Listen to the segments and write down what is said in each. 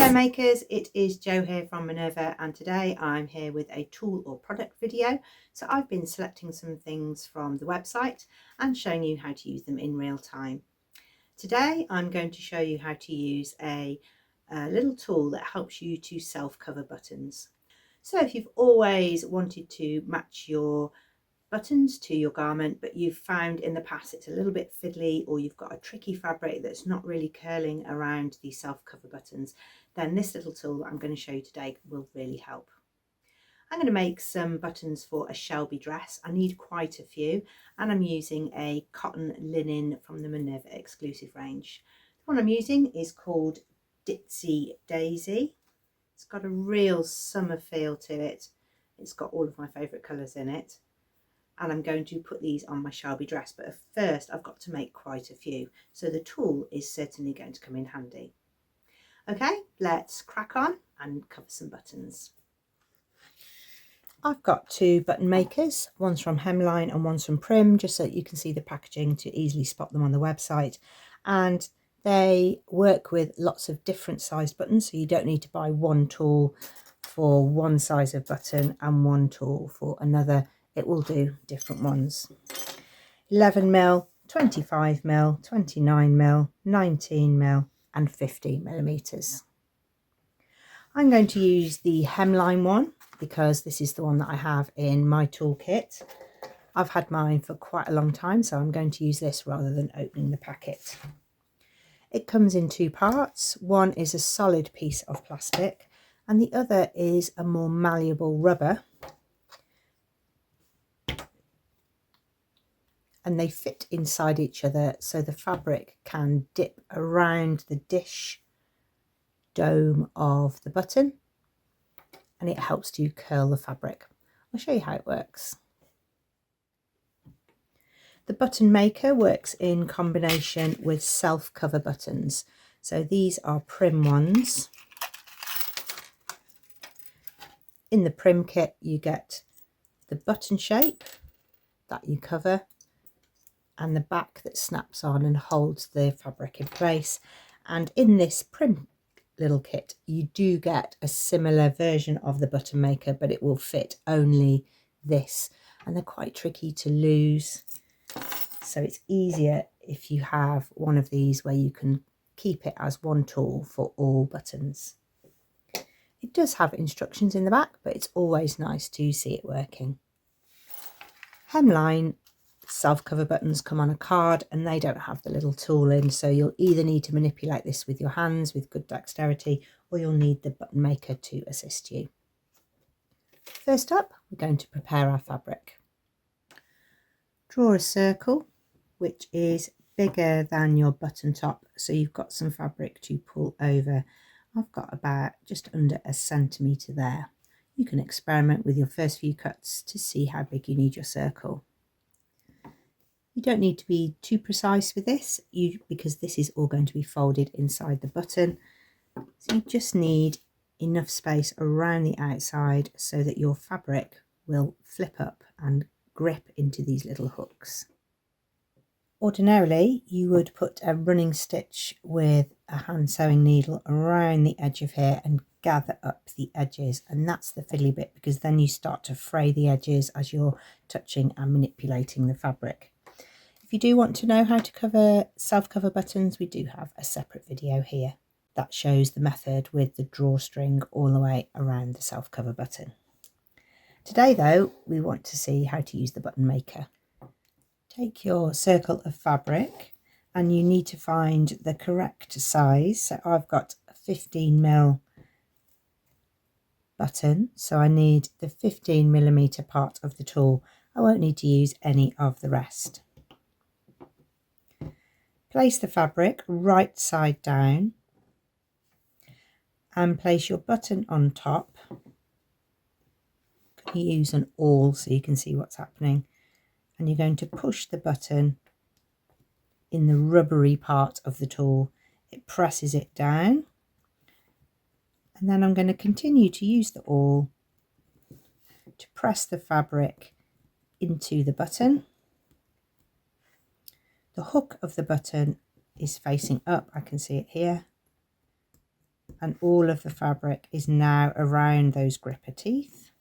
Hello makers, it is Jo here from Minerva, and today I'm here with a tool or product video. So I've been selecting some things from the website and showing you how to use them in real time. Today I'm going to show you how to use a little tool that helps you to self-cover buttons. So if you've always wanted to match your buttons to your garment, but you've found in the past it's a little bit fiddly, or you've got a tricky fabric that's not really curling around the self-cover buttons, then this little tool I'm going to show you today will really help. I'm going to make some buttons for a Shelby dress. I need quite a few, and I'm using a cotton linen from the Minerva exclusive range. The one I'm using is called Ditzy Daisy. It's got a real summer feel to it. It's got all of my favourite colours in it. And I'm going to put these on my Shelby dress, but first I've got to make quite a few, so the tool is certainly going to come in handy. Okay, let's crack on and cover some buttons. I've got two button makers, one's from Hemline and one's from Prim, just so that you can see the packaging to easily spot them on the website. And they work with lots of different sized buttons, so you don't need to buy one tool for one size of button and one tool for another. It will do different ones. 11mm, 25mm, 29mm, 19mm and 15mm. I'm going to use the Hemline one because this is the one that I have in my toolkit. I've had mine for quite a long time, so I'm going to use this rather than opening the packet. It comes in two parts. One is a solid piece of plastic and the other is a more malleable rubber. And they fit inside each other, so the fabric can dip around the dish dome of the button and it helps to curl the fabric. I'll show you how it works. The button maker works in combination with self-cover buttons. So these are Prim ones. In the Prim kit you get the button shape that you cover and the back that snaps on and holds the fabric in place. And in this Prim little kit you do get a similar version of the button maker, but it will fit only this, and they're quite tricky to lose, so it's easier if you have one of these where you can keep it as one tool for all buttons. It does have instructions in the back, but it's always nice to see it working. Hemline self-cover buttons come on a card and they don't have the little tool in, so you'll either need to manipulate this with your hands with good dexterity, or you'll need the button maker to assist you. First up, we're going to prepare our fabric. Draw a circle which is bigger than your button top, so you've got some fabric to pull over. I've got about just under a centimetre there. You can experiment with your first few cuts to see how big you need your circle. You don't need to be too precise with this because this is all going to be folded inside the button. So you just need enough space around the outside so that your fabric will flip up and grip into these little hooks. Ordinarily you would put a running stitch with a hand sewing needle around the edge of here and gather up the edges, and that's the fiddly bit because then you start to fray the edges as you're touching and manipulating the fabric. If you do want to know how to cover self-cover buttons, we do have a separate video here that shows the method with the drawstring all the way around the self-cover button. Today though, we want to see how to use the button maker. Take your circle of fabric and you need to find the correct size. So I've got a 15mm button, so I need the 15mm part of the tool. I won't need to use any of the rest. Place the fabric right side down and place your button on top. You use an awl so you can see what's happening, and you're going to push the button in the rubbery part of the tool. It presses it down, and then I'm going to continue to use the awl to press the fabric into the button. The hook of the button is facing up, I can see it here. and all of the fabric is now around those gripper teeth.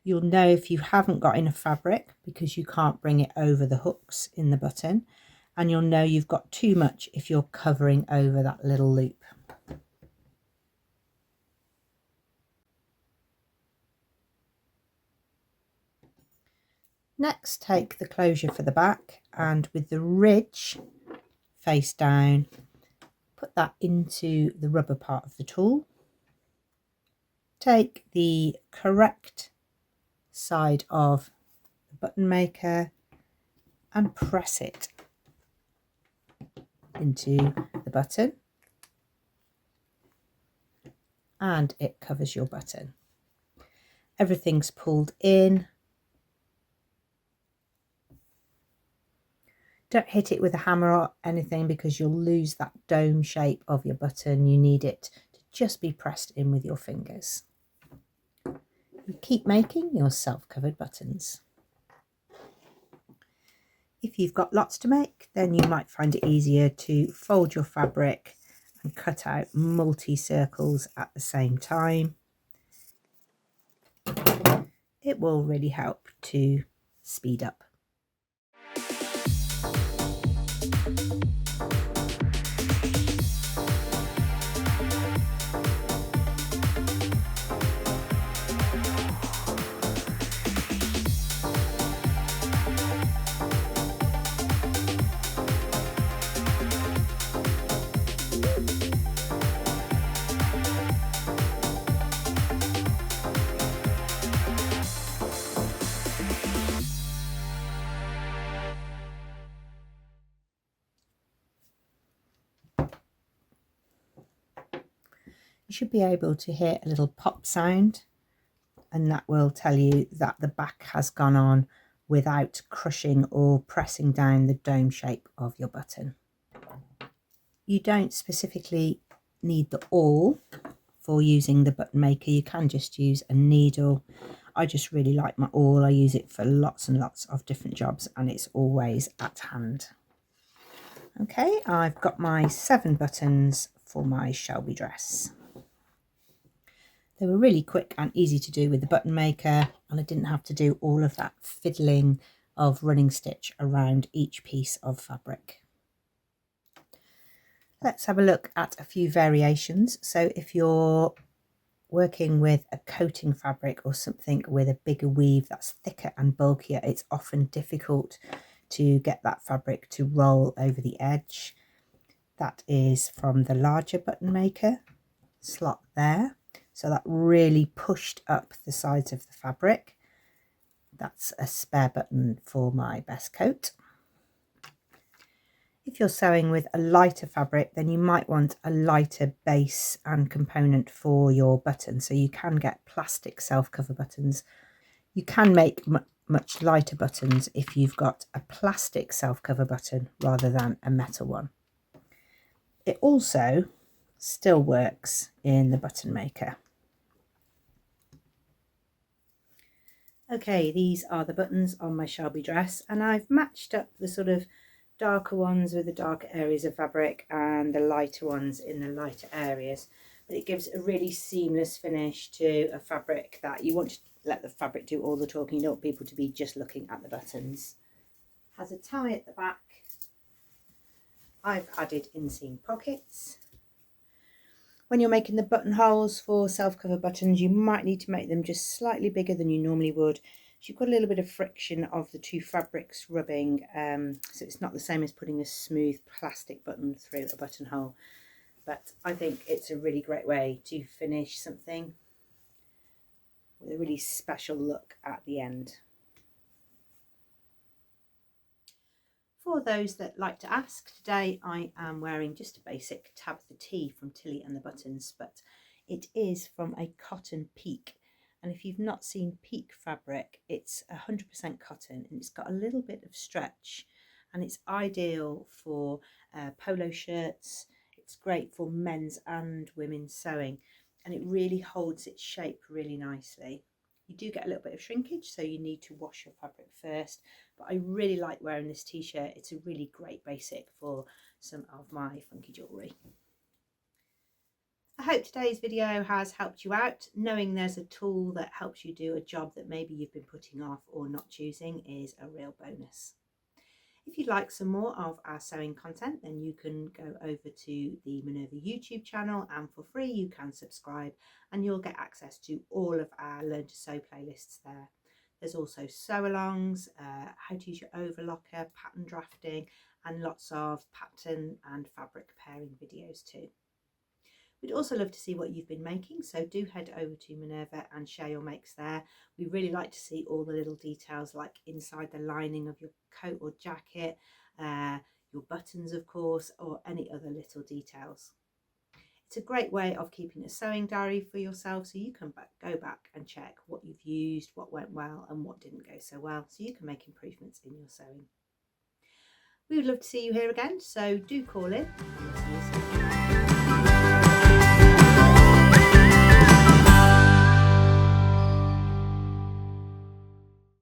You'll know if you haven't got enough fabric because you can't bring it over the hooks in the button, and you'll know you've got too much if you're covering over that little loop. Next, take the closure for the back, and with the ridge face down, put that into the rubber part of the tool. Take the correct side of the button maker and press it into the button, and it covers your button. Everything's pulled in. Don't hit it with a hammer or anything because you'll lose that dome shape of your button. You need it to just be pressed in with your fingers. You keep making your self-covered buttons. If you've got lots to make, then you might find it easier to fold your fabric and cut out multi-circles at the same time. It will really help to speed up. You should be able to hear a little pop sound, and that will tell you that the back has gone on without crushing or pressing down the dome shape of your button. You don't specifically need the awl for using the button maker. You can just use a needle. I just really like my awl. I use it for lots and lots of different jobs, and it's always at hand. Okay, I've got my 7 buttons for my Shelby dress. They were really quick and easy to do with the button maker, and I didn't have to do all of that fiddling of running stitch around each piece of fabric. Let's have a look at a few variations. So if you're working with a coating fabric or something with a bigger weave that's thicker and bulkier, it's often difficult to get that fabric to roll over the edge. That is from the larger button maker slot there. So that really pushed up the sides of the fabric. That's a spare button for my best coat. If you're sewing with a lighter fabric, then you might want a lighter base and component for your button. So you can get plastic self-cover buttons. You can make much lighter buttons if you've got a plastic self-cover button rather than a metal one. It also still works in the button maker. Okay, these are the buttons on my Shelby dress, and I've matched up the sort of darker ones with the darker areas of fabric and the lighter ones in the lighter areas, but it gives a really seamless finish to a fabric that you want to let the fabric do all the talking. You don't want people to be just looking at the buttons. Has a tie at the back. I've added inseam pockets. When you're making the buttonholes for self-cover buttons, you might need to make them just slightly bigger than you normally would. So you've got a little bit of friction of the two fabrics rubbing, so it's not the same as putting a smooth plastic button through a buttonhole. But I think it's a really great way to finish something with a really special look at the end. For those that like to ask, today I am wearing just a basic Tabitha tee from Tilly and the Buttons, but it is from a cotton peak. And if you've not seen peak fabric, it's 100% cotton, and it's got a little bit of stretch, and it's ideal for polo shirts. It's great for men's and women's sewing, and it really holds its shape really nicely. You do get a little bit of shrinkage, so you need to wash your fabric first, but I really like wearing this t-shirt. It's a really great basic for some of my funky jewellery. I hope today's video has helped you out. Knowing there's a tool that helps you do a job that maybe you've been putting off or not choosing is a real bonus. If you'd like some more of our sewing content, then you can go over to the Minerva YouTube channel, and for free you can subscribe and you'll get access to all of our Learn to Sew playlists there. There's also sew-alongs, how to use your overlocker, pattern drafting, and lots of pattern and fabric pairing videos too. We'd also love to see what you've been making, so do head over to Minerva and share your makes there. We really like to see all the little details, like inside the lining of your coat or jacket, your buttons of course, or any other little details. It's a great way of keeping a sewing diary for yourself, so you can go back and check what you've used, what went well and what didn't go so well, so you can make improvements in your sewing. We would love to see you here again, so do call in and we'll see you soon.